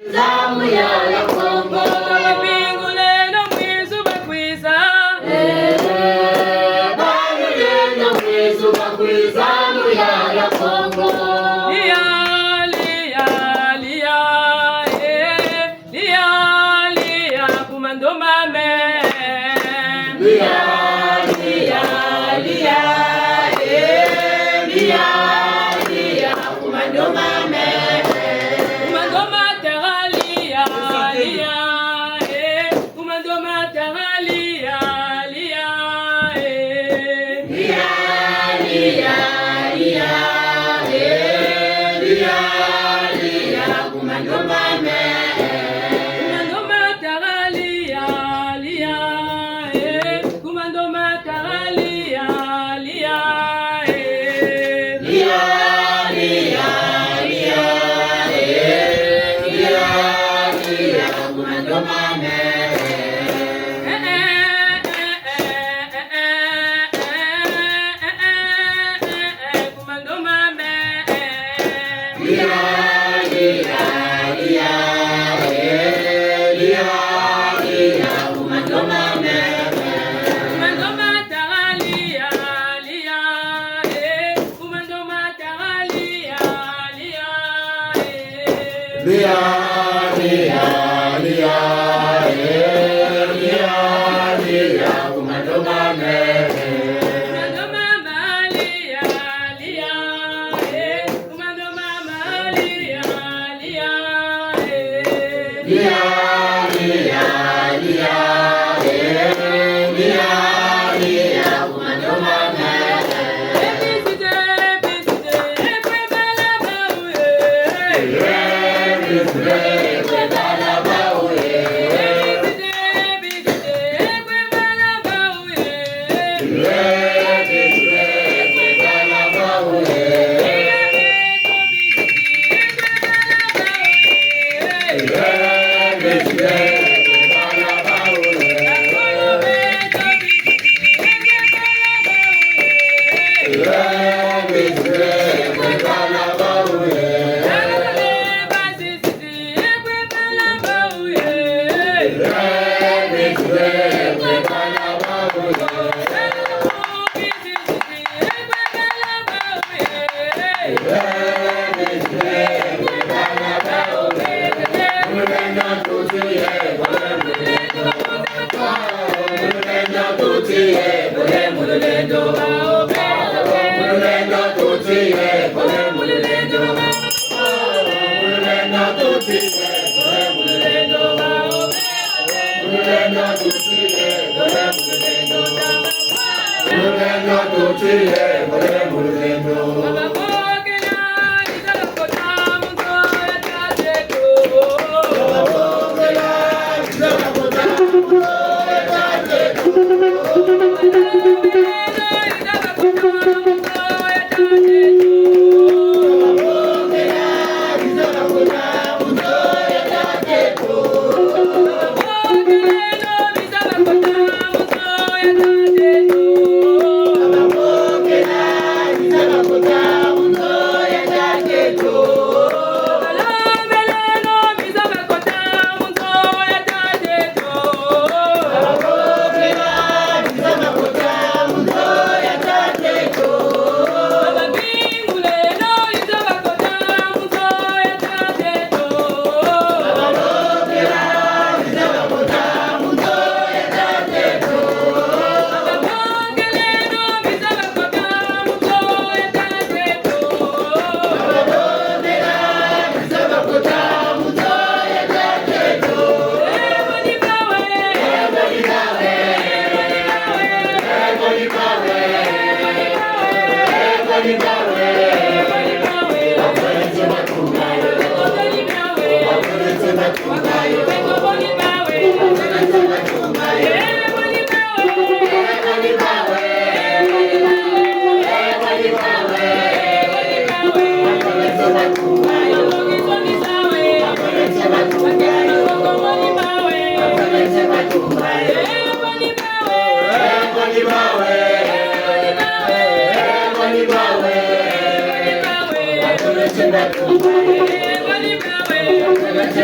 zamu ya Kongo bingule no mwizu bakwiza bangule no mwizu bakwiza zamu ya Kongo lia kumando mame lia kumando mame kumando materalia kumando materalia kumando mame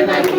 Thank you.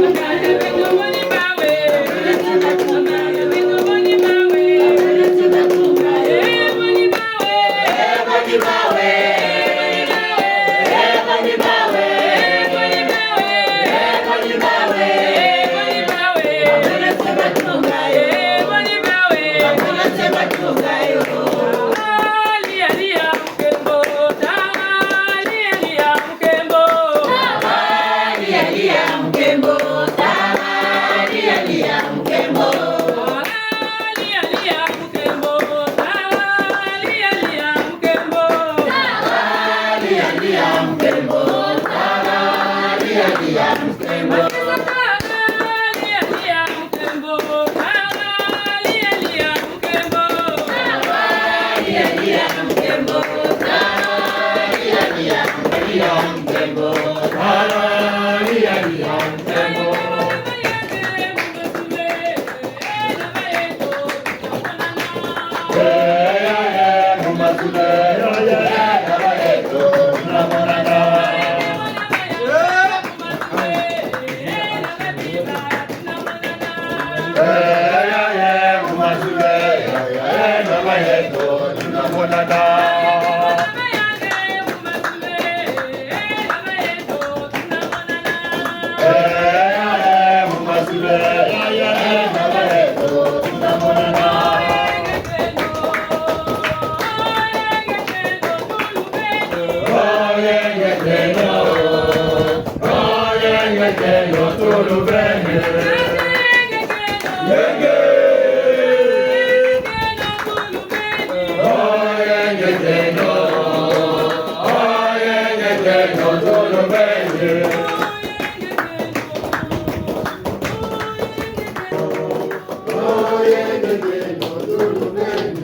yetu tunamonana.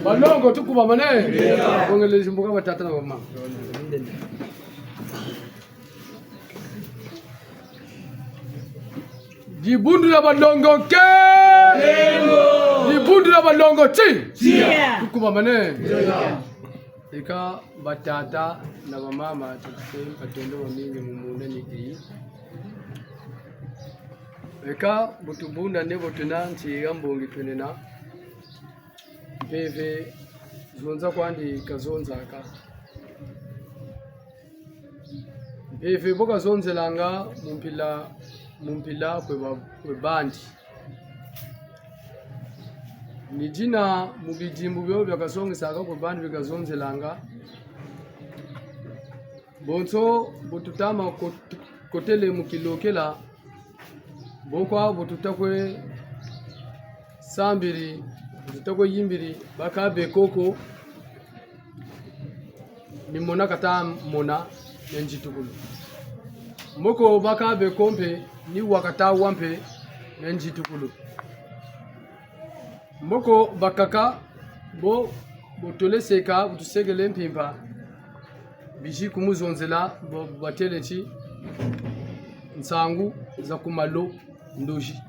Balongo tukuba mane kongele jimbuka batata na mama Jibundu la balongo ke Jibundu la balongo chi tukuba mane ika batata na mama tukisema katendo wamingi mumunda niki eka butubunda nebo tunanti ambongi tunena beve zonza kwandi kazonza ka beve boka zonzelanga mumpila kwe bandi ni jina mubijimbu byo byakasongesa ka kwe bandi bikazonzelanga bonso bututama kotele mukilokela bokwa bututakwe sambiri bututakwe yimbiri bakabe koko ni mona kata mona nenjitukulu moko bakabe kompe ni wakata wampe nenjitukulu moko bakaka bo botoleseka butusegele mpimpa biji kumuzonzela bateleci nsangu za kumalo ndoji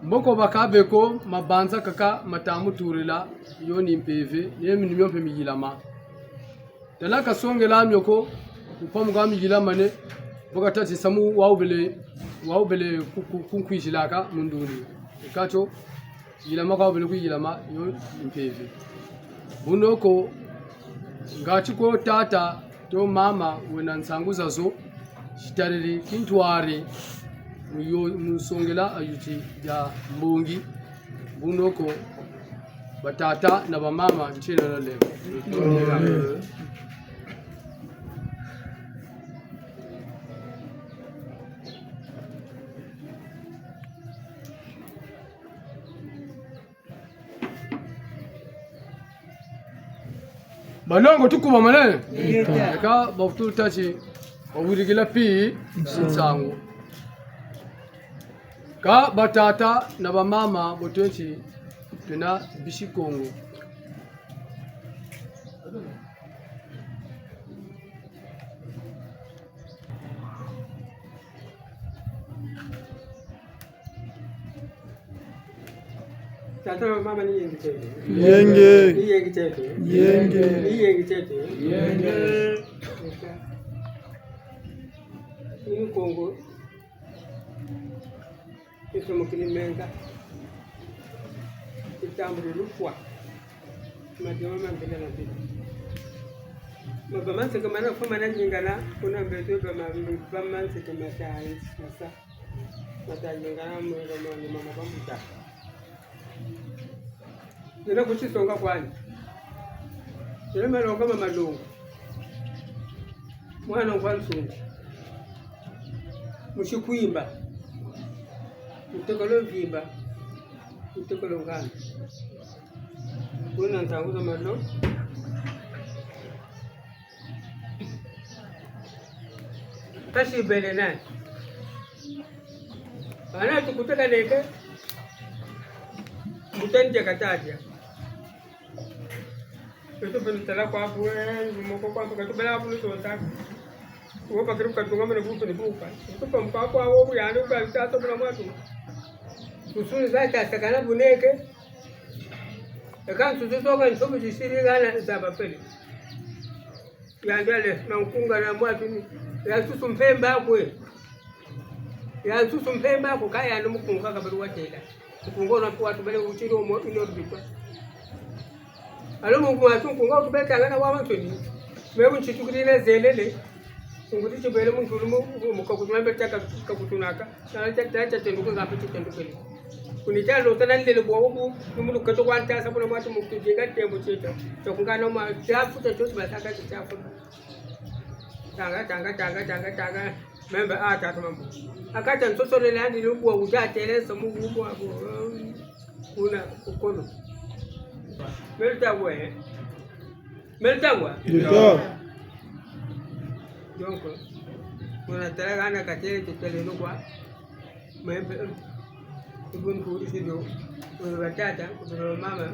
mboko bakabeko mabanza kaka matamu turila yoni mpeve yemi nimyompe migilama dala kasongela myoko upamu ga migilama ne boka tati samu waubele kunkwishilaka munduri kacho gilama ka waubele kuyilama yo mpeve bunoko ngachiko tata to mama wena nsanguza zo shitariri kintwari musongela ayuti ya mbungi bunoko batata na bamama nchino na leo balongo tukuba manene eka bafutu tachi wawirigila pi sinsangu ka batata na bamama botenchi tuna bishikongo Tata mama ni yengi chetu. Yenge. Ni yengi chetu. Yenge. Ni yengi chetu. Yenge. Ni Kongo. Isso mukilimenga. Itambule lufwa. Madoma mambele na bibi. Mabamanse kama na fuma na nyingala kuna mbeto kama bamanse kama sai sasa. Mata nyingala mu kama mama bamuta. Nina kuchisonga kwani. Nina malonga mamalungu. Mwana ngwansungu. Mushikuimba. Mutekolo vimba. Mutekolo ngana. Kuna ntanguza malo. Tashi bele nani. Ana tukutaka leke. Mutanje kataja. Itu penitala kwa hapo moko kwa hapo katubela hapo nsonta. Uwo pakiru katunga mene buku ni buka. Tupa mkako hapo yani kwa tato bila mwatu. Kusuni zake asakana buneke. Eka tutoka nsomo jisiri gana zaba pele. Yandele na ukunga na mwatu ni. Ya susu mpemba kwe. Ya susu mpemba ko kaya no mukunga kabaru watela. Kungo na kwa tubele uchiro mo ino bikwa. Alo mungu atu kungo tubele tangana wa mantoni. Mebu chitukirine zelele. Kunguti tubele mungu mu kakutuna beta kakutunaka. Na cha tenduko ngapi tendukele. Kunita lo tanan lele bo mu kato kwanta sabuna matu mu kujega tembo cheta. Chokungana ma chafu cha basaka chafu. Tanga. Member ata mambo. Akata mtoto lele hadi lubu ujateleza Mungu ubo hapo. Kuna ukono. Meltawe. Ndio. Jonko. Kuna taraga ana katele tetele kwa. Member. Ibun kuri sido. Kuna batata, kuna mama.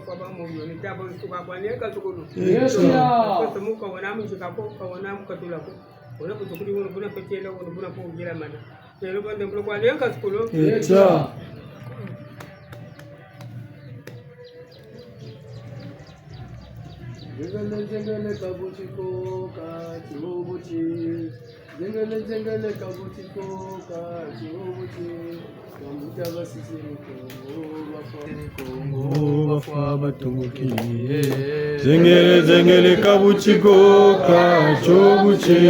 Kwa pamoja ni tabo kwa nieka tukulu. Yes ya. Kwa muka wanamu zikapo kwa wanamu katulako. Ona kutukuli una petela una kugira mana. Lelo bande mlo kwa nieka tukulu. Yes ya. Zengele kabuchiko ka chibuchi. Zengele kabuchiko ka chibuchi. Bambuta basisi Kongo bafwa batumbukiye. Zengele kabuchiko ka chobuchi.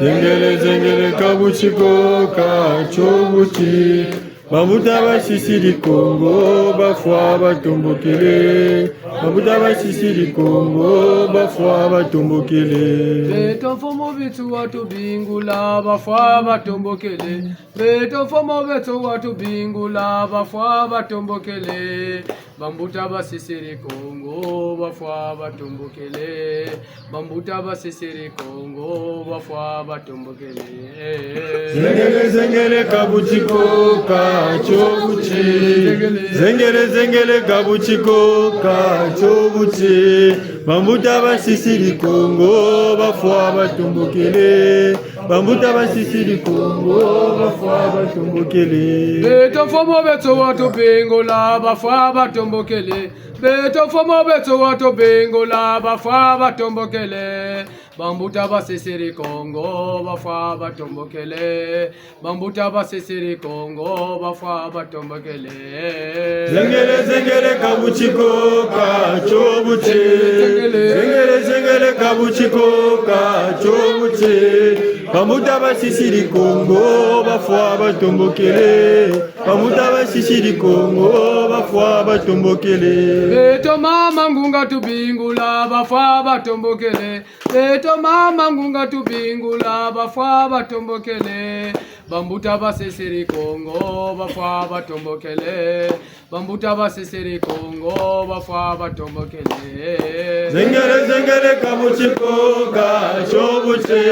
Zengele kabuchiko ka chobuchi. Bambuta basisi Kongo bafwa batumbukile. Bambuta basisi Kongo bafwa batumbukile. Beto fomo bitu watu bingula bafwa batumbukile. Beto fomo beto watu bingula bafwa batumbukile. Bambuta basisi Kongo bafwa batumbukile. Bambuta basisi Kongo bafwa batumbukile. Zengele kabuchiko ka chobuchi. Zengele kabuchiko ka chobuchi. Bambuta basisi Kongo bafwa batumbukile. Bambuta basisi Kongo bafwa batumbukile. Beto fomo beto watu bingula bafwa batumbukile. Beto fomo beto watu bingula bafwa batumbukile. Bambuta basisi Kongo bafwa batumbukile. Bambuta basisi Kongo bafwa batumbukile. Zengele kabuchiko ka chobuchi. Zengele kabuchiko ka chobuchi. Bambuta basisi Kongo bafwa batumbukile. Bambuta basisi Kongo bafwa batumbukile. Beto mama ngunga tubingula bafwa batumbukile. Beto mama ngunga tubingula bafwa batumbukile. Bambuta basisi Kongo bafwa batumbukile. Bambuta basisi Kongo bafwa batumbukile. Zengele kabuchiko ka chobuchi.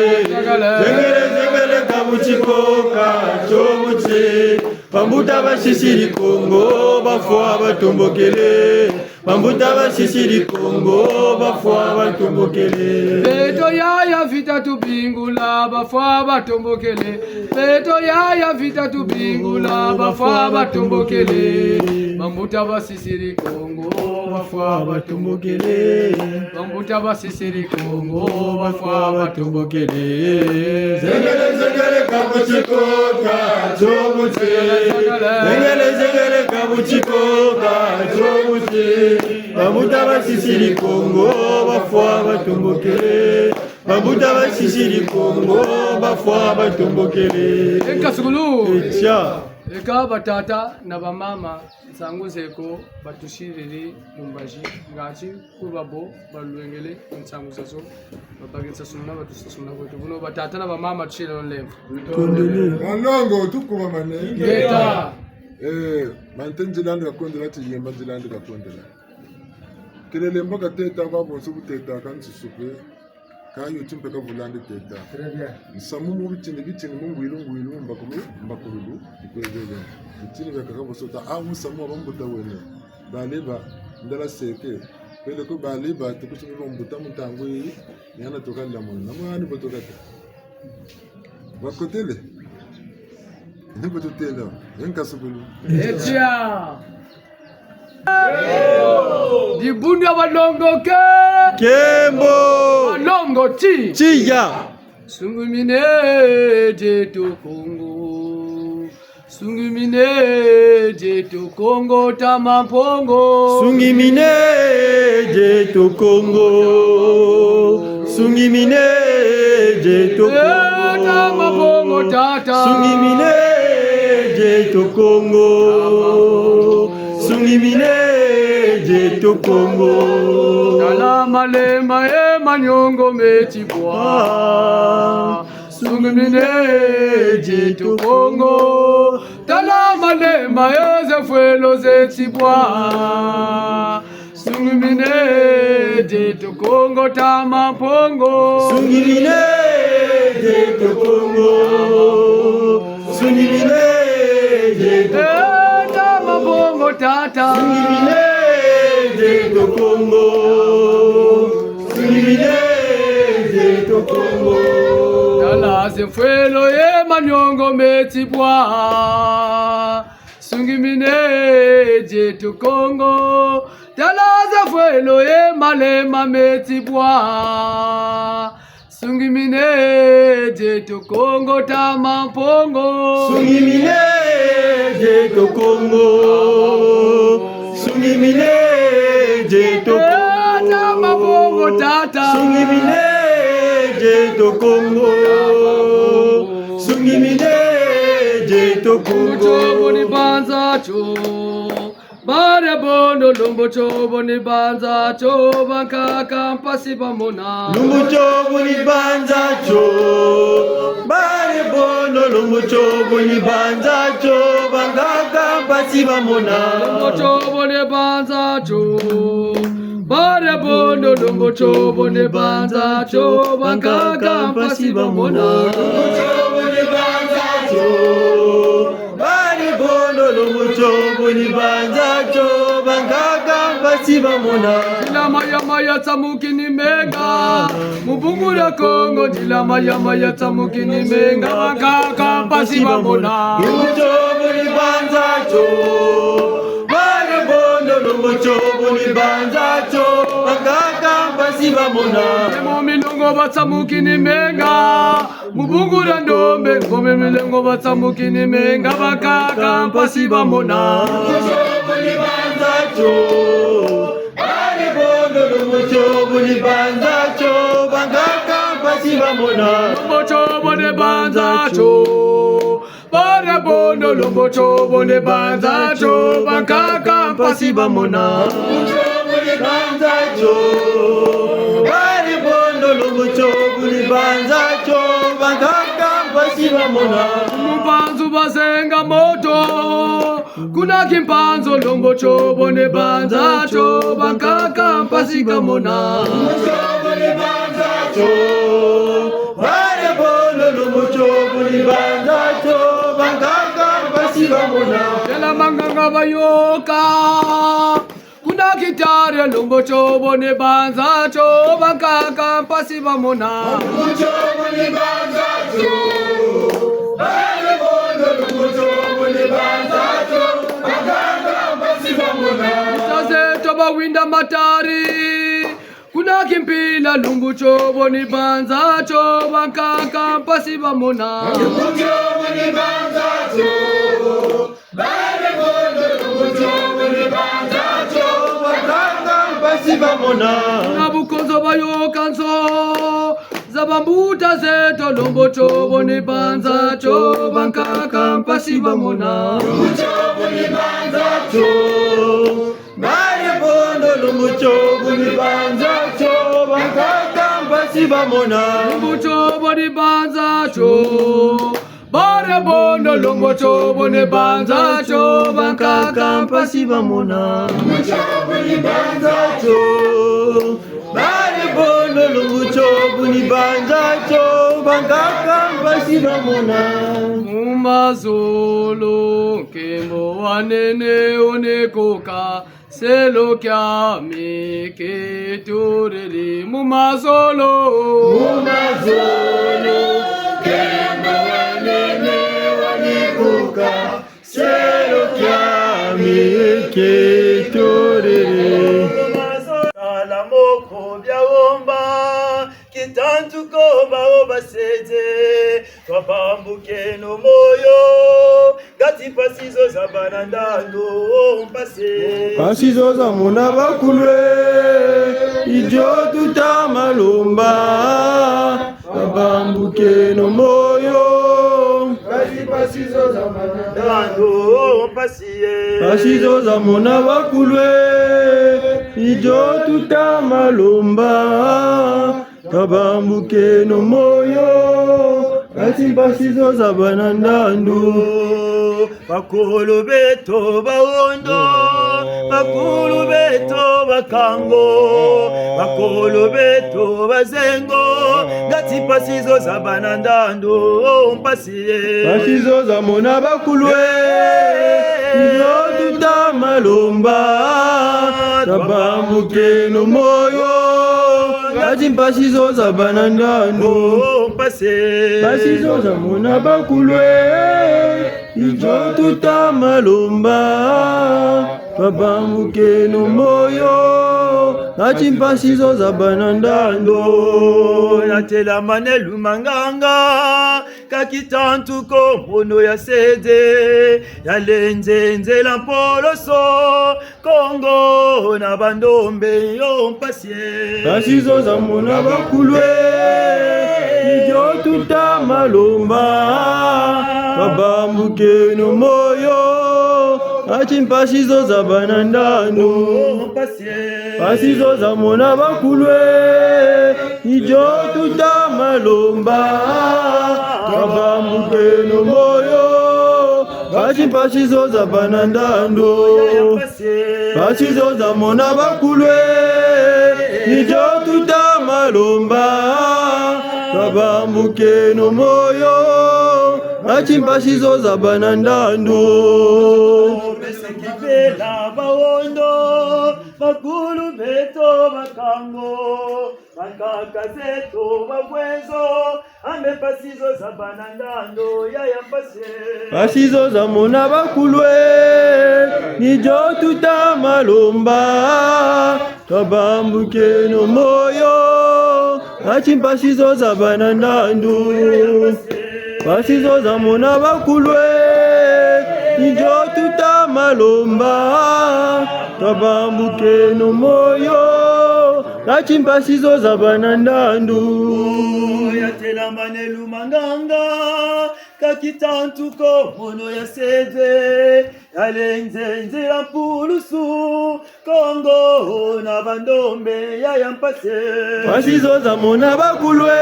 Zengele kabuchiko ka chobuchi. Bambuta basisi Kongo bafwa batumbukile. Bambuta basisi Kongo bafwa batumbukile. Beto yaya vita tubingula bafwa batumbukile. Beto yaya vita tubingula bafwa batumbukile. Bambuta basisi Kongo bafwa batumbukile. Bambuta basisi Kongo bafwa batumbukile. Zengele kabuchiko ka chobuchi. Zengele kabuchiko ka chobuchi. Bambuta basisi Kongo bafwa batumbukile. Bambuta basisi Kongo bafwa batumbukile. Enkasugulu. Echa. Eka batata na bamama nsanguzeko batushiriri mumbaji ngachi kubabo balwengele nsanguzaso babagitsa sumna batusasumna kwetu buno batata na bamama tushirira lemfu Manongo tukuma mane. ngeta Mantenjilandi kakondela tiyemba njilandi kakondela. Kelele mboka teta kwa bonso buteta kansusupe. Kayo tumpe kavulandi teta. Nsamu mu bitini mungu ilungu mbakulu ikwezele. Bitini bakakabosota awu samu abambuta wene. Baleba ndala seke. Pele ko baleba tukuchimi bambuta mutango yi. Yana tokanda mona. Namani botokata. Bakotele. Ndipo tutela. Enkasubulu. etia dibundi abalongo ke Kembo. balongo ti Chiya. sungumine de tokongo Sungimine jetu Kongo tamampongo. Sungimine jetu Kongo. Sungimine jetu Kongo. Tamampongo tata. Sungimine jetu Kongo. Sungimine jetu Kongo. Talama lema manyongo metibwa. Sungimine jetu Kongo. Talama lema zefuelo zetibwa. Sungimine jetu Kongo tamampongo. Sungimine jetu Kongo. Sungimine jetu tamampongo tata. Sungimine jetu Kongo. Sungimine jetu Kongo. Tala zefuelo manyongo metibwa. Sungimine jetu Kongo. Tala zefuelo malema metibwa. Sungimine jetu Kongo tamampongo. Sungimine jetu Kongo. Sungimine jetu Kongo. Tamampongo tata. Sungimine jetu Kongo. Sungimine jetu Kongo. Chobo ni banza cho. Bare bondo lumbo chobo ni banza cho. Bankaka mpasi bamona. Lumbu chobo ni banza cho. Bare bondo lumbu chobo ni banza cho. Bankaka mpasi bamona. Lumbo chobo ni banza cho. Bare bondo lumbo chobo ni banza cho. Bankaka mpasi bamona. Lumbu chobo ni banza cho. Bare bondo lumbu chobo ni banza cho. Bankaka mpasi bamona. Dila maya tamuki ni menga. Mubungura Kongo dila maya tamuki ni menga. Bankaka mpasi bamona. Lumbu chobo ni banza cho. Bare bondo lumbu chobo ni banza cho. Bankaka mpasi bamona. Emo milongo batamuki ni menga. Mubungura ndombe ngome milongo batamuki ni menga. Bankaka mpasi bamona. Lumbu chobo ni banza cho. Bare bondo lumbu chobo ni banza cho. Bankaka mpasi bamona. Lumbo chobo ne banza cho. Bare bondo lumbo chobo ne banza cho. Bankaka mpasi bamona. Lumbu chobo ni banza cho. Bare bondo lumbu chobo ni banza cho. Bankaka mpasi bamona. Mpanzu basenga moto. Kuna kimpanzo lumbo chobo ne banza cho. Bankaka mpasi bamona. Lumbu chobo ni banza cho. Bare bondo lumbu chobo ni banza cho. Bankaka mpasi bamona. Yala manganga bayoka. Kuna kitare lumbo chobo ne banza cho. Bankaka mpasi bamona. Lumbu chobo ni banza cho. Bare bondo lumbu chobo ni banza cho. Bankaka mpasi bamona. Sase toba winda matari. Kuna kimpila lumbu chobo ni banza cho. Bankaka mpasi bamona. Lumbu chobo ni banza cho. Bare bondo lumbu chobo ni banza cho. Bankaka mpasi bamona. Na bukonzo bayokanzo. Zabambuta zeto lumbu chobo ni banza cho. Bankaka mpasi bamona. Lumbu chobo ni banza cho. Bare bondo lumbu chobo ni banza cho. Bankaka mpasi bamona. Lumbu chobo ni banza cho. Bare bondo lumbu chobo ni banza cho. Bankaka mpasi bamona. Lumbu chobo ni banza cho. Bare bondo lumbu chobo ni banza cho. Bankaka mpasi bamona. Mumazolo nkembo wanene onekoka. Selo kya meke tureli mumazolo. Mumazolo kembo wanene wanekuka. Selo kya meke torere. Alamoko byawomba kitantuko bawo baseze twapambuke no moyo gati ngati pasizo za banandando mpase pasizo za mona bakulwe ijo tutamalomba babambuke no moyo pasizo za banandando mpasiye pasizo za mona bakulwe ijo tutamalomba babambuke no moyo pasizo za banandandu bakulu beto bawondo bakulu beto bakango bakulu beto bazengo ngati pasizo za banandando mpasiye pasizo za mona bakulwe izo tutamalomba babambuke no moyo ngati pasizo za banandando pasizo za mona bakulwe ijo tutamalomba babambuke no moyo ngati pasizo za banandando natela manelu manganga kakitantuko mono ya sede yalenzenzela mpoloso kongo na bandombe yo mpasye pasizo za mona bakulwe ijo tutamalomba babambuke no moyo ngati pasizo za banandando pasizo za mona bakulwe ijo tutamalomba babambuke no moyo ngati pasizo za banandando pasizo za mona bakulwe ijo tutamalomba babambuke no moyo ngati pasizo za banandando mesekipela bawondo bakulu beto bakango bakakazeto babwezo ame pasizo za banandando yayampase pasizo za mona bakulwe nijo tutamalomba babambuke no moyo ngati pasizo za banandando pasizo za mona bakulwe ijo tutamalomba babambuke no moyo ngati pasizo za banandando yatela manelu manganga kakitantuko mono ya sede yalenzenzela mpulusu kongo na bandombe yayampase pasizo za mona bakulwe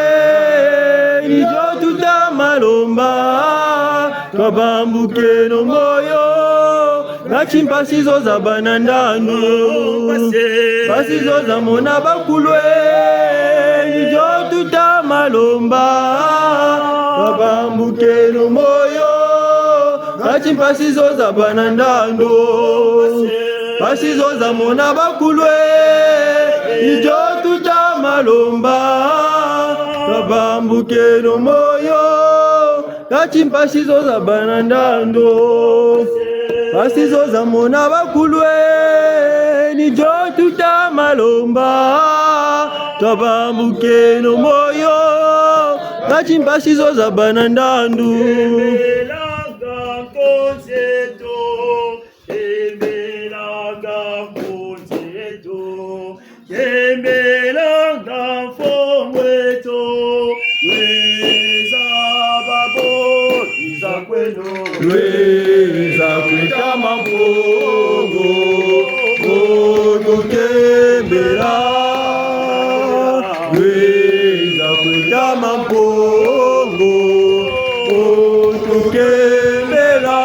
ijo tutamalomba babambuke no moyo ngati pasizo za banandando pasizo za mona bakulwe ijo tutamalomba babambuke no moyo ngati pasizo za banandando pasizo za mona bakulwe ijo tutamalomba babambuke no moyo ngati pasizo za banandando pasizo za mona bakulwe nijo tutamalomba babambuke no moyo ngati pasizo za banandando lweza kweta mabongo otokembela lweza kweta mabongo otokembela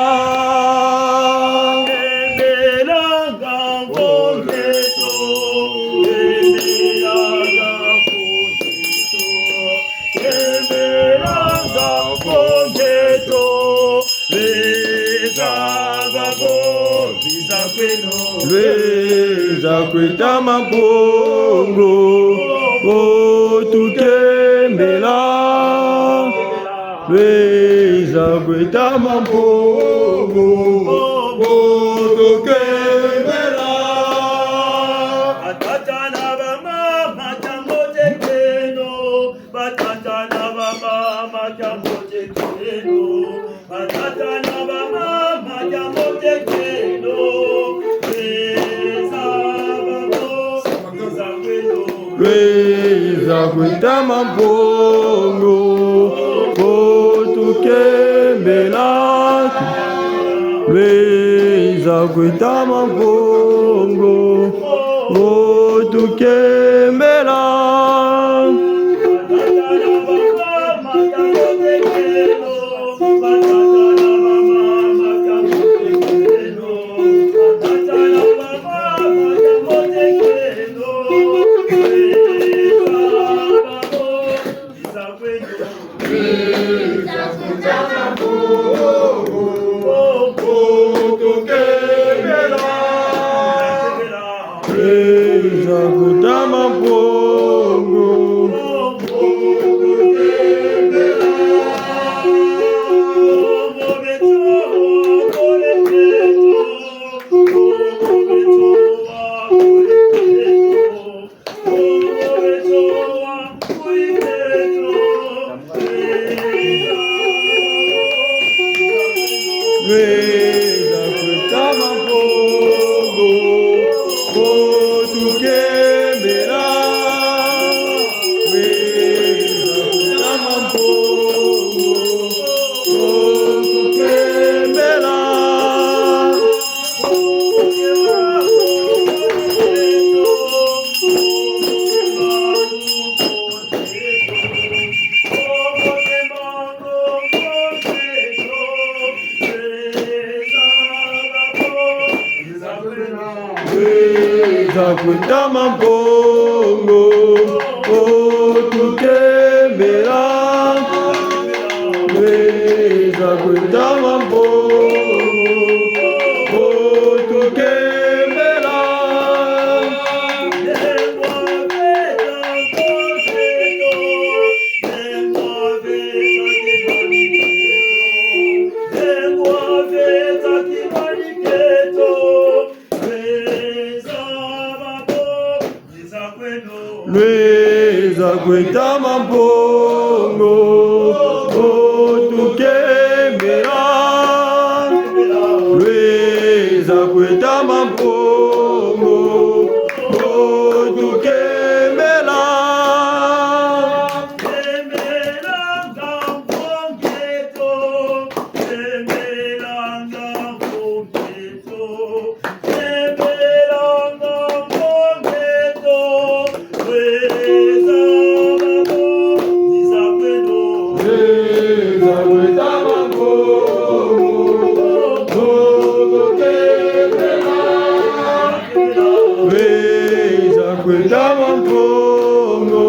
lweza kweta mabongo otukembela lweza kweta mabongo otukembela atata na bamama jambo tekeno batata na bamama jambo tekeno batata na bamama Lweza kwitama mpongo otukembela Lweza kwitama mpongo otukembela Kwitama mpongo otukembela Lweza kwitama mpongo otukembela Lweza kwitama mpongo otukembela Lweza kwitama mpongo otukembela Kwitama mpongo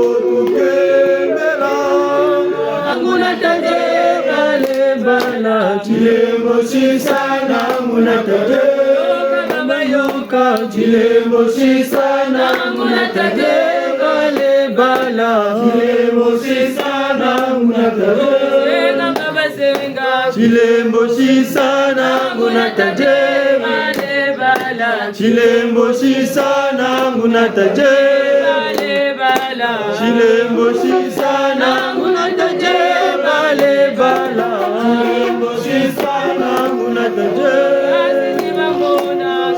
otukembela Anguna taje bale bala Chilembo sisana anguna taje Kamayoka Chilembo sisana anguna taje bale bala Chilembo sisana anguna taje Chilembo sisana anguna taje bale bala Chilembo sisana anguna taje bale bala Chilembo sisana anguna taje bale bala Chilembo sisana anguna taje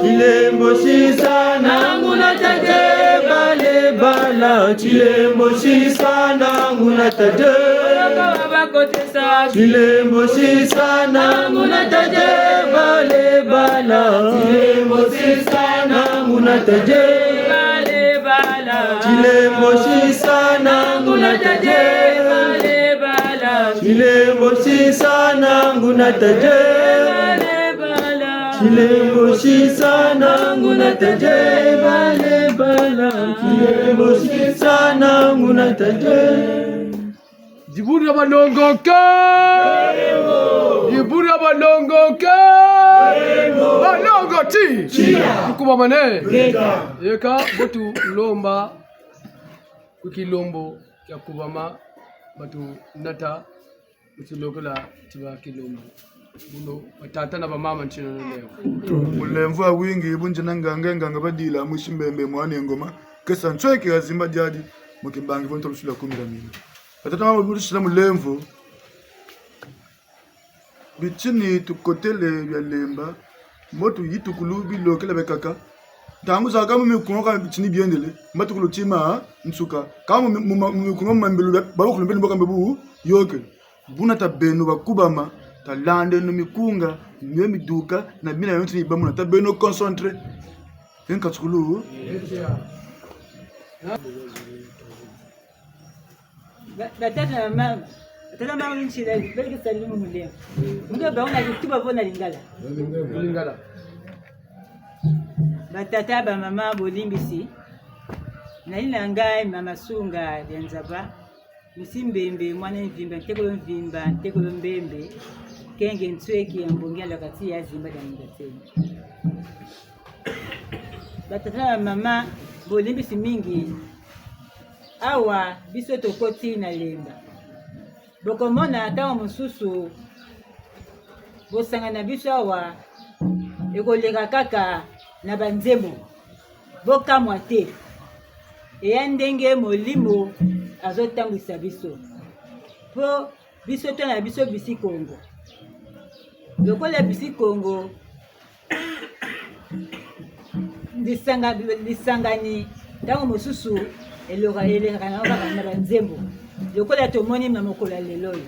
Chilembo sisana anguna taje bale bala Chilembo sisana anguna taje Chilembo sisana anguna taje bale bala Chilembo sisana anguna taje bale bala Chilembo sisana anguna taje bale bala Chilembo sisana anguna taje bale bala Chilembo sisana anguna taje bale bala Chilembo sisana anguna taje Jiburi Balongoke! Jiburi Balongoke! Balongoti! Kukuba mane! Yeka botu lomba kukilombo ya kubama batu nata mutilokola tiba kilombo. Buno batata na bamama nchino leo. Mulemvu wingi bunje nganga badila mushimbembe mwane ngoma. Kesa nchweke azimba jadi mukimbangi vonto lushula 10 mina. Atata mama bulishila mulemvu bichini tukotele bya lemba motu yitukulu bilokela bekaka tangu za kama mikunga chini biendele matukulo chima nsuka kama mikunga mambelu baba kulumbe mboka mbebu yoke buna tabeno bakubama talande no mikunga nyo miduka na bina yonti bamuna tabeno concentré enka tsukulu batata mama tata mama nchila beli salimu mulema ndo baona kituba bona lingala batata ba mama bolimbisi nalina ngai mama sunga denzaba misimbembe mwana mvimba ntekolo mbembe kenge ntsweki ya mbongela kati ya zimba da ngateni batata ba mama bolimbisi mingi awa biso tokoti na lemba bokomona ntango mosusu bosangana biso awa ekoleka kaka na banzembo bokamwa te eya ndenge molimo azotambwisa biso mpo biso to na biso bisi kongo lokola bisi kongo lisangani ntango mosusu eleka na banzembo lokola tomoni na mokolo ya lelo oyo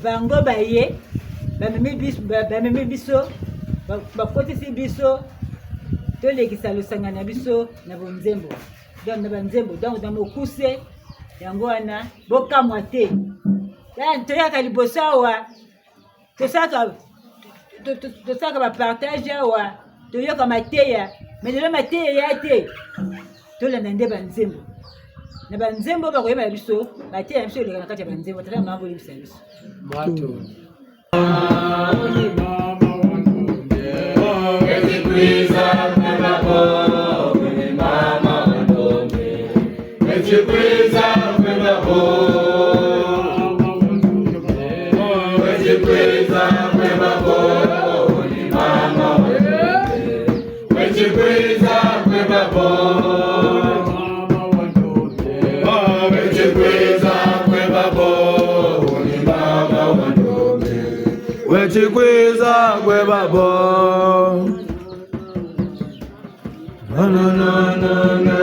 bango baye bamemi biso bakotisi biso tolekisa losanga na biso na bonzembo donc na banzembo donc na mokuse yango wana bokamwa te toyaka liboso awa tosaka bapartage awa toyoka mateya mais lelo mateya ya te tolanda nde banzembo na banzembo bakoyeba biso mateya na biso eleka na kati ya banzembo tala mambo olebisa biso Wechikweza kwe babo no no no no no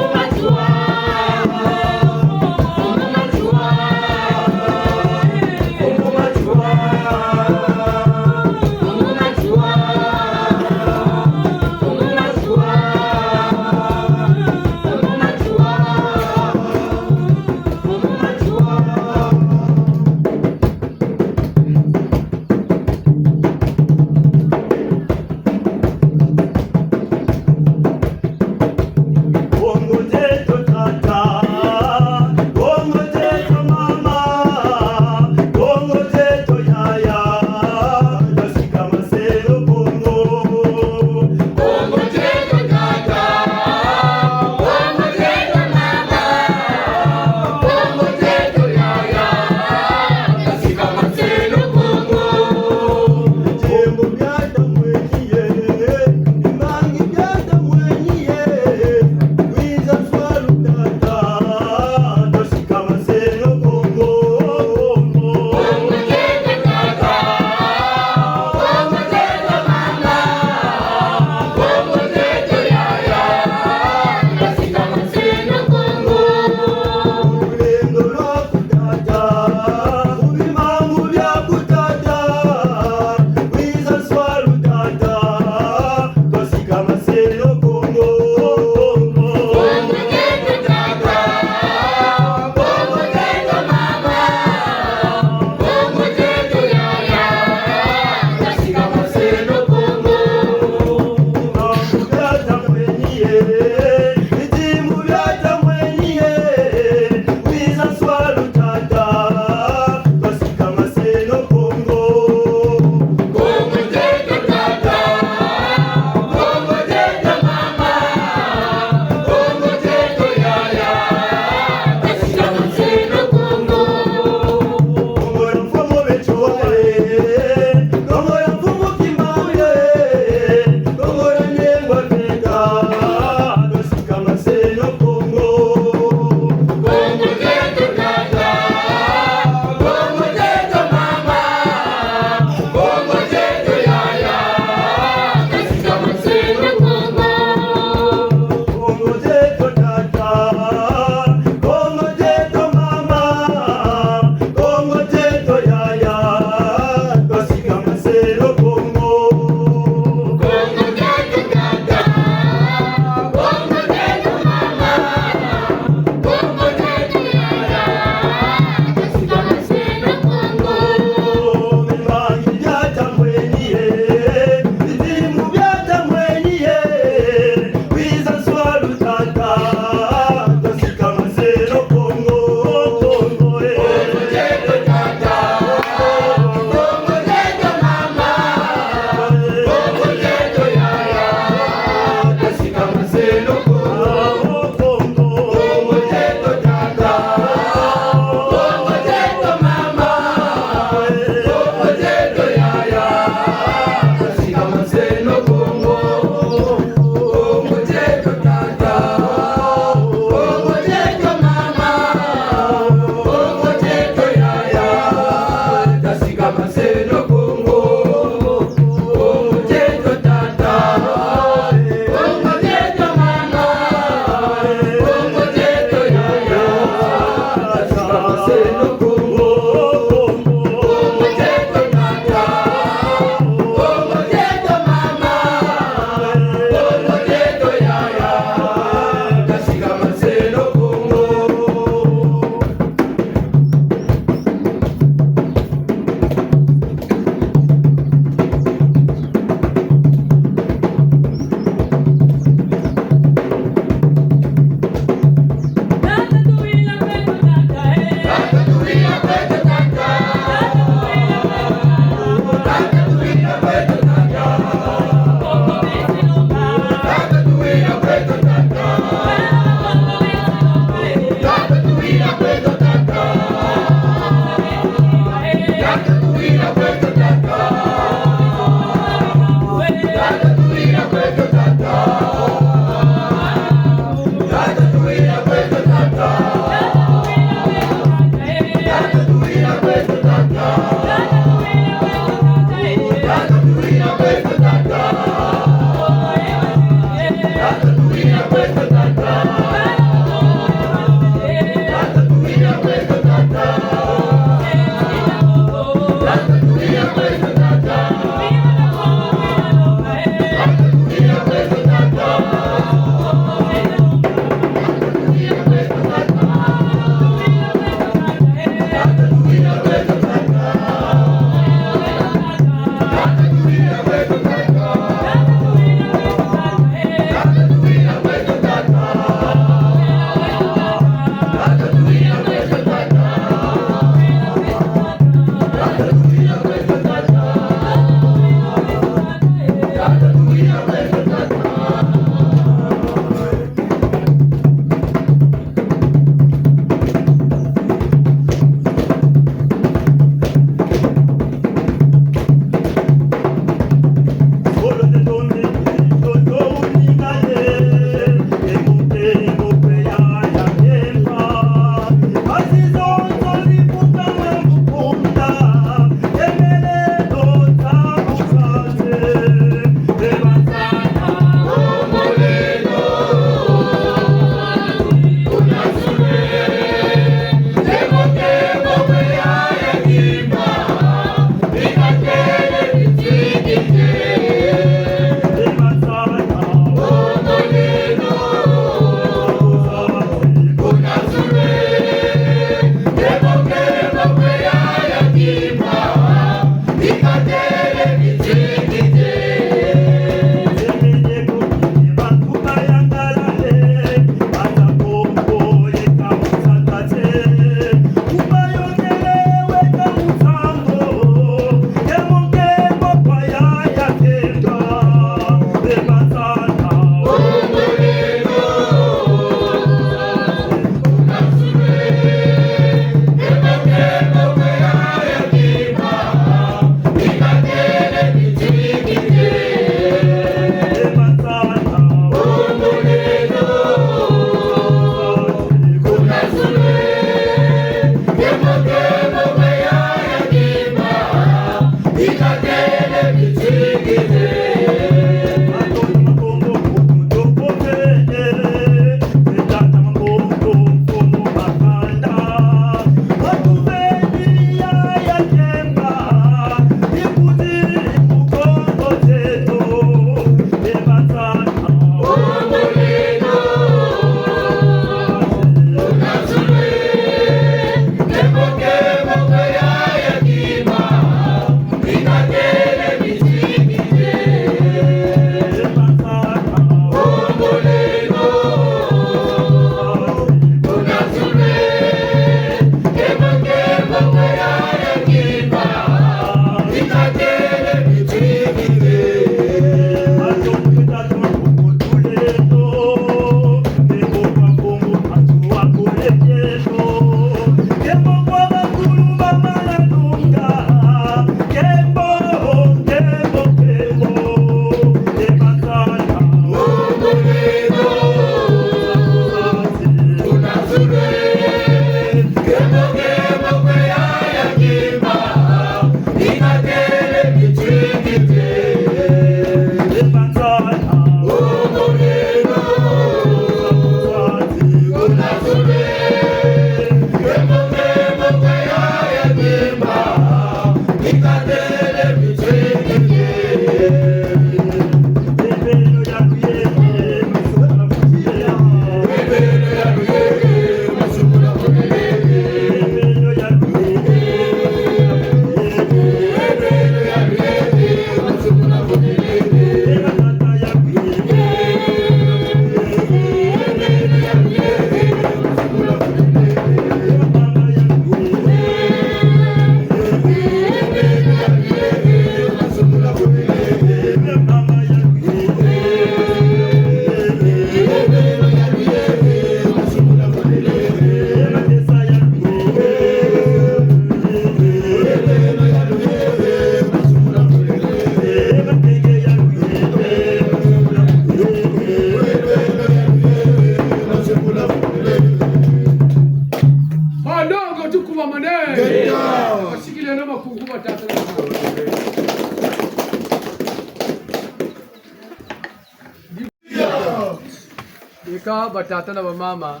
Ika batata na bamama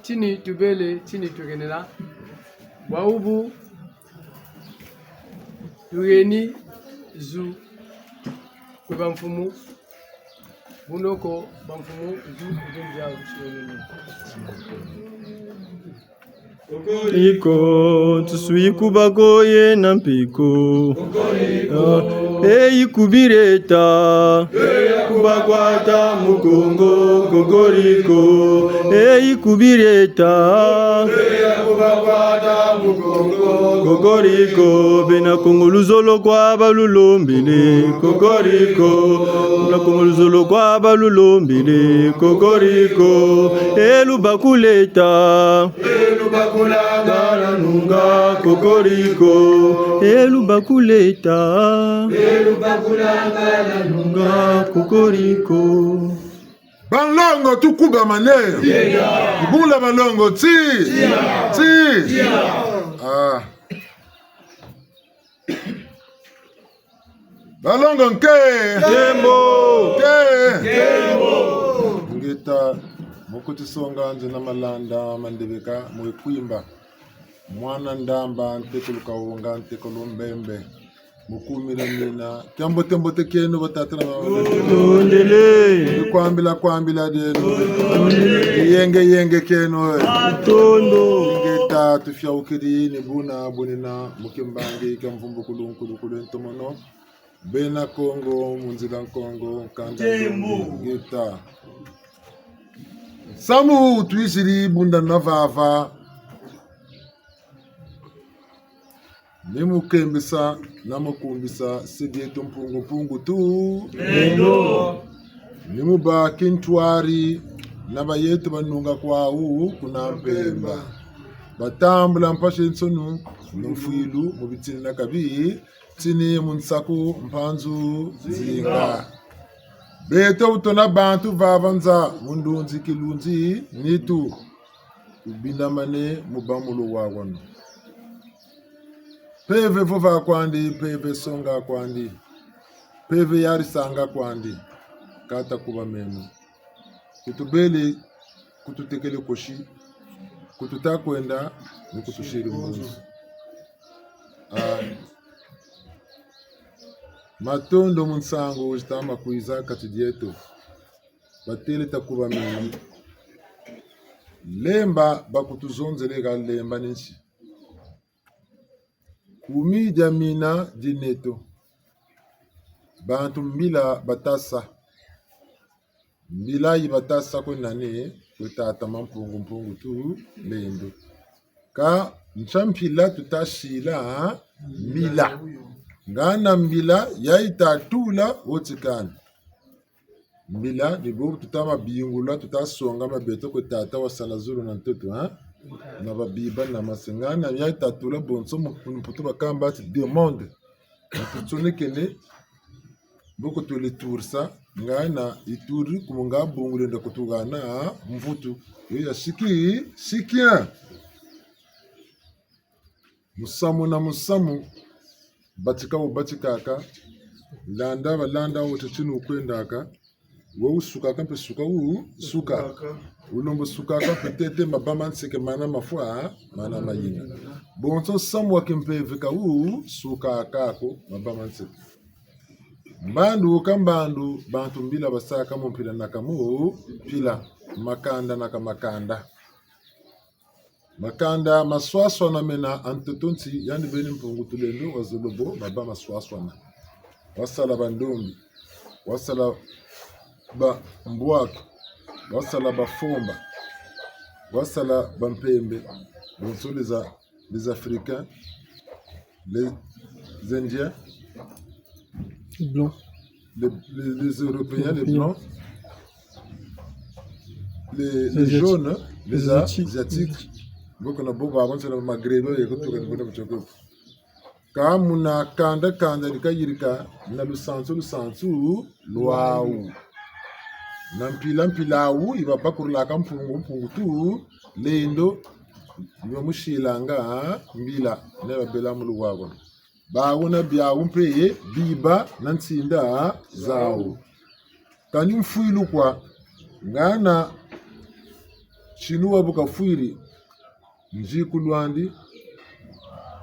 chini tubele chini tugenera waubu tugeni zu kwe bamfumu bunoko bamfumu zu kujenja ushireni Iko tusuyikubako ye na mpiko ikubireta kubakwata mukongo kokoriko ikubireta kubakwata mukongo kokoriko bena kongoluzolo kwa balulombele kokoriko na kongoluzolo kwa balulombele kokoriko elubakuleta Elubakulanga nunga kokoriko Elubakuleta Elubakulanga nunga kokoriko Balongo tukuba manera Bula balongo ti Ah Balongo nke Tembo Ngita Mukuti songa nje na malanda mandebeka mwekwimba mwana ndamba ntekuluka wonga ntekulumbembe mukumira nina kyambote keno batata na Tondele kwambila deno yenge keno Tondo ngeta tufya ukiri ni buna bonina mukimbangi kamvumbu kulunkulu ntomono bena Kongo munzila Kongo kanga ngeta Samu tuisiri bunda navava Nimukembisa namukumbisa Sidieto mpungu tu Endo Nimuba kintwari Nabayetu banunga kwa kuna mpemba Batambula mpashe nsonu Mfuilu mubitini nakabi Tini munsaku mpanzu zinga Beto utona bantu vavanza mundunzi kilunzi nitu ubindamane mubamulo wawano peve vova kwandi peve songa kwandi peve yarisanga kwandi kata kuba menu kutubele kututekele koshi kututakwenda nikutushiri munzu Matondo munsango ujitama kuiza katidieto batele takuba mimi lemba bakutuzonzelega lemba ninshi kumi jamina dineto bantu mbila batasa mbila ibatasa kwenane kutata mpungu tu lendo ka nchampila tutashila mbila ngana mbila yaitatula wotikana mbila nibo tutama biyungula tutasonga mabeto ko tata wasala zulu na ntoto na babiba na masengana yaitatula bonso mputu bakamba ati demande tutsonekele boko tole tursa ngana ituri kumunga bongule ndakutugana mvutu ya sikia musamu batikaka landa wote chini ukwendaka wewe sukaka mpe suka ulombo sukaka petete mabama nseke mana mafua mana mayina bonso samu wakempe vika sukaka ko mabama nseke mbandu kambandu bantu mbila basaka mpila nakamu pila makanda maswaswa na mena antotonti yani beni mpungu tulendo wazolobo baba maswaswa na wasala bandombi wasala ba mbwaki wasala ba fomba wasala bampembe bonso les africains les indiens blancs les européens les blancs les jaunes les asiatiques boko na boba abonse na magrebe yekutuka ngona mchoko kamuna kanda likayirika na lusansu lwau na mpila wu iba bakurla kampungu tu lendo mushilanga mbila ne babela muluwago bauna byawo mpeye biba nantsinda zawo kani mfuilu kwa ngana chinuwa buka fuiri njikulwandi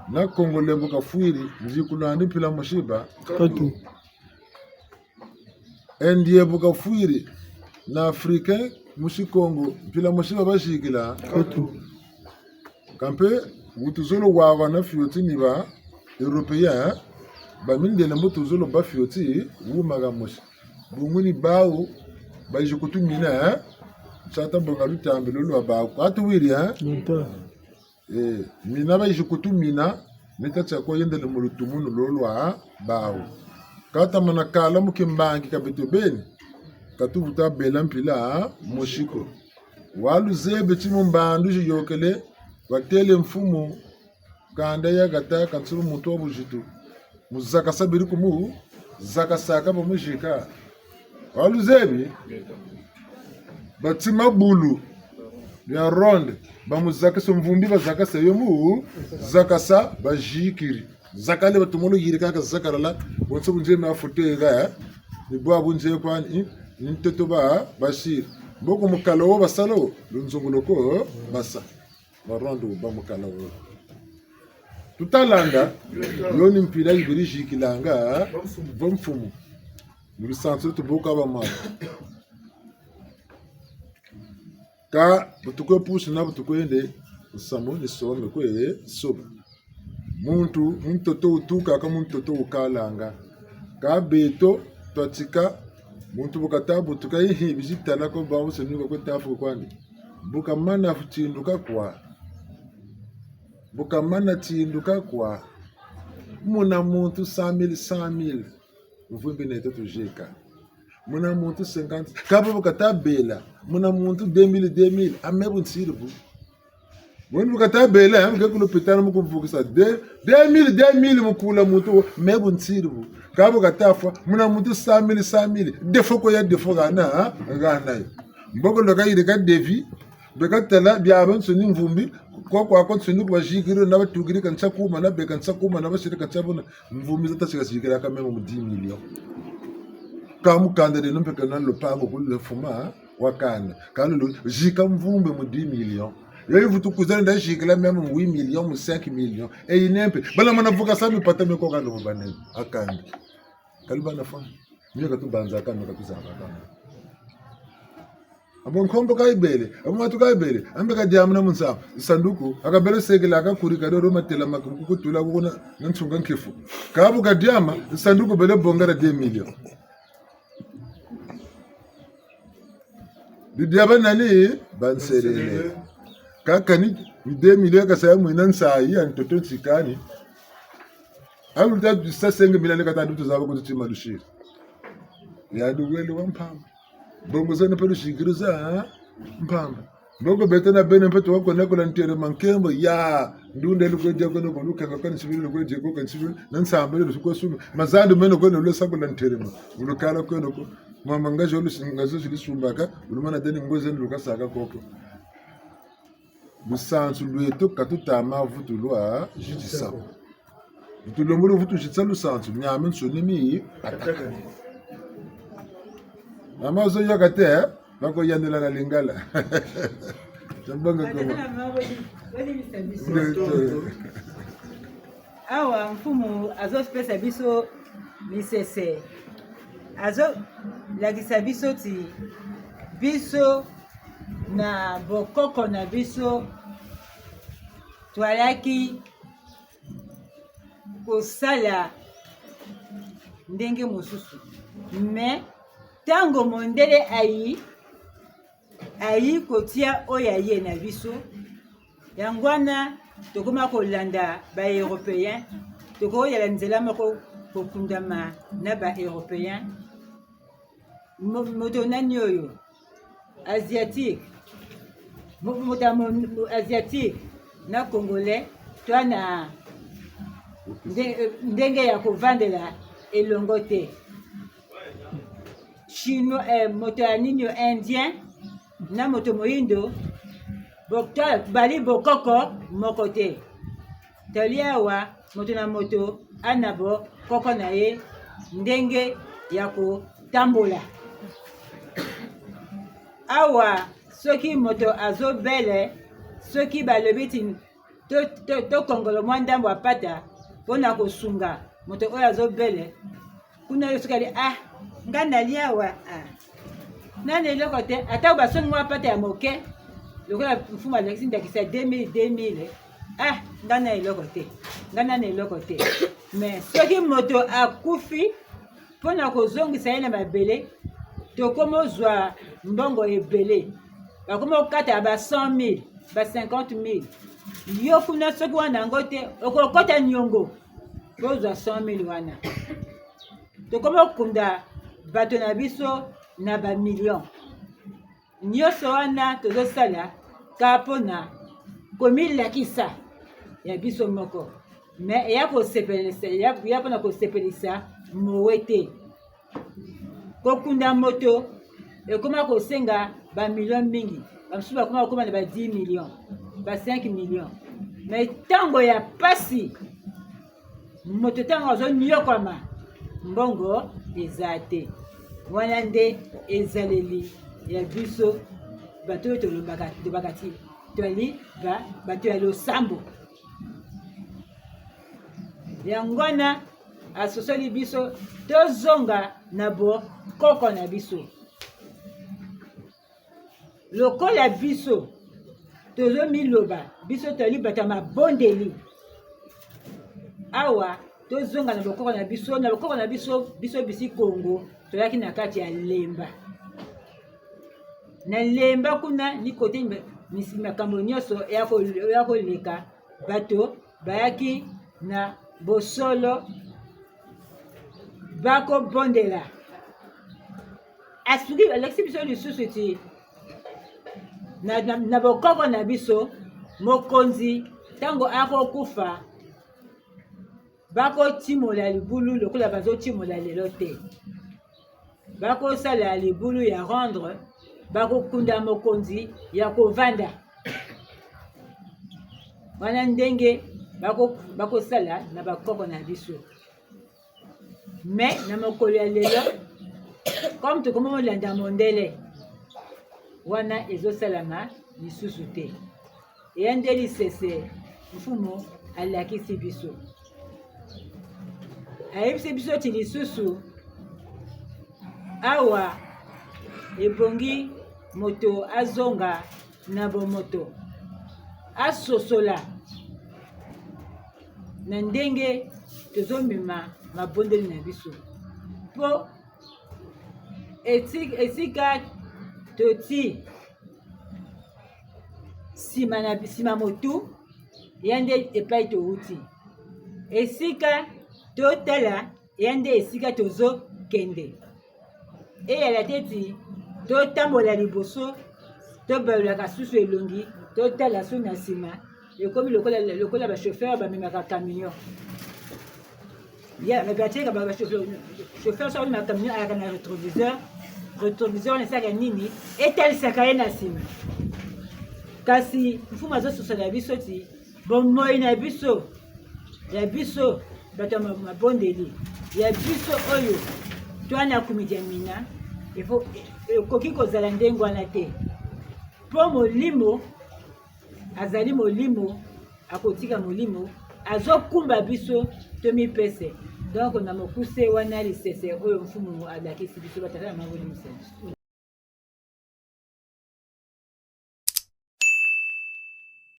na kongole buka fuiri njikulwandi pila mushiba Katu. endie buka fuiri na africain mushikongo pila mushiba bashikila Katu. kampe utuzolo wawa na fioti ni ba européen ba mindele mutuzolo ba fioti wumaga mushi bunguni bawo ba jikutu mina chata bonga lutambe lolo ba kwatu wiri Nita. mina ba jikutu mina nitacha ko yendele mulutumunu lolo bawo kata mana kala mukimbangi kabeto beni katuvuta bela mpila moshiko walu zebe chimumbandu yokele watele mfumu kanda ya gata kansuru muto bujitu muzaka sabiri kumu zaka saka ba mujika walu zebi batima bulu ya ronde ba muzaka somvumbi ba zaka sayomu zaka sa ba jikiri zaka le batumolo yirika ka zaka la wonso bunje ma fote ga ni bwa bunje kwa ni ntoto ba bashir boko mukalo basalo lunzunguloko basa barondo bamukala tutalanda yoni mpira ibiri jikilanga bomfumu muri santre tuboka bama ka butuko push na butuko ende usamo ni some kwe soba muntu mtoto utuka kama mtoto ukalanga ka beto totika muntu bukata butuka hihi bizitana ko bawo senuka kwetafu kwani bukamana futinduka kwa bukamana tinduka kwa muna muntu 100,000 mvumbi neto tujeka muna muntu 50 kaba bukata bela muna muntu 2000 amebu nsiribu wani bukata bela amke kulopitana mukumvukisa 2000 mukula muntu mebu nsiribu kaba bukata fa muna muntu 100,000 defoko ya defo gana mboko loka yirika devi bekatela byaban suni mvumbi kwa suni kwa jigiro na batugiri kan sakuma na bekan sakuma na basiri kan sabuna mvumbi zata siga sigira ka memo 10 million kamu kanda de nompe kana lo pago kulle fuma wakana kalu jika mvumbi mu 10 million yeyo vutu kuzana nda jigila memo 8 million mu 5 million e inempe bala mana vuka sami patame ko kalo banene akanda kalbana fa niyo katu banza kana katu zaka kana abon kombo kaibele amatu kaibele ambeka diamna munsa sanduku akabele segela akakurika do matela makuku kutula kuna ntsunga nkefu kabu kadiama sanduku bele bongara 2 million diaba nani banserele kakani 2 million kasaya muinan sai antoto tsikani aluta sa 5 million kata dutu zabo kutima dushiri ya duwele wampamba bongo zana pelo shigiriza mpamba bongo betana bene peto wako nako la ntere mankembo ya ndunde luko je ko no luka ko nsibiri luko je ko nsibiri nan sambele luko sunu mazando meno ko no lesa ko la ntere mo ulukala ko no ko mama ngajo lu ngazo sili sumbaka ulumana deni ngoze luka saka koko busansu lweto katutama vutulwa jitisa vutulomolo vutu jitsa lusansu nyame nsonimi ataka amazo yakate bako yandela na lingala tambanga kama awa mfumu azopesa biso misese azolakisa biso ti biso na bokoko na biso twalaki kosala ndenge mosusu me tango mondele ayi kotia oyo aye na biso yango wana tokoma kolanda ba-européen tokoyala nzela moko kokundama na ba-européen moto nani oyo asiatique moto asiatique na congolais twana ndenge ya kovandela elongo te chinois moto ya nini indien na moto moyindo bali bokoko moko te toli awa moto na moto anabo koko na ye ndenge ya kotambola awa soki moto azobele soki balobi ti tokongolo mwa ndambo apata mpona kosunga moto oyo azobele kuna yo soki ali nga nali awa nani eloko te ata basongi mwa apata ya moke lokola mfumu alexi ndakisa 2000 nga na eloko te mais soki moto akufi mpona kozongisa ye na mabele tokoma ozwa mbongo ebele bakoma okata ya ba 100 000 ba 50 000 yo kuna soki wana yango te okokota niongo bozwa 100 000 wana tokoma okunda bato na biso na bamillion nyonso wana tozosala ka mpona komilakisa ya biso moko me eya mpona kosepelisa mowe te kokunda moto ekoma kosenga bamillion mingi bamosusu bakoma kokoma na ba 10 million ba 5 million me ntango ya pasi moto ntango azonyokwama mbongo eza te wana nde ezaleli ya biso bato oyo tolobaka ti toali bato ya losambo yango wana asosoli biso tozonga na bokoko na biso lokola biso tozomiloba biso toali bato ya mabondeli awa tozonga na bokoko na biso biso bisi Kongo toyaki na kati ya lemba na lemba kuna ni kote makambo nyonso eya koleka bato bayaki na bosolo bakobondela asuki alexi biso lisusu ti na bokoko na biso mokonzi ntango akokufa bakotimola libulu lokola bazotimola lelo te bakosala libulu ya rendre bakokunda mokonzi ya kovanda wana ndenge bakosala na bakoko na biso me na mokolo ya lelo comme tokoma molanda mondele wana ezosalama lisusu te eya nde lisese mfumu alakisi biso ayebisi biso ti lisusu awa ebongi moto azonga na bomoto asosola na ndenge tozomema mabondeli na biso mpo esika toti nsima motu eya nde epai touti esika totala eya nde esika tozokende eyala te ti totambola liboso tobalolaka susu elongi totala so na nsima ekomi lokola bachauffeur bamemaka camion batieka bachauffeur so bamemaka camion ayaka na retroviseur wana esalaka nini etalisaka ye na nsima kasi mfumu azososola biso ti bomoi na biso ya biso bato ya mabondeli ya biso oyo twana kumidia mina ekoki kozala ndenge wana te mpo molimo azali molimo akotika molimo azokumba biso tomipese donc na mokuse wana lisese oyo mfumu alakisi biso batata na maboli mosenso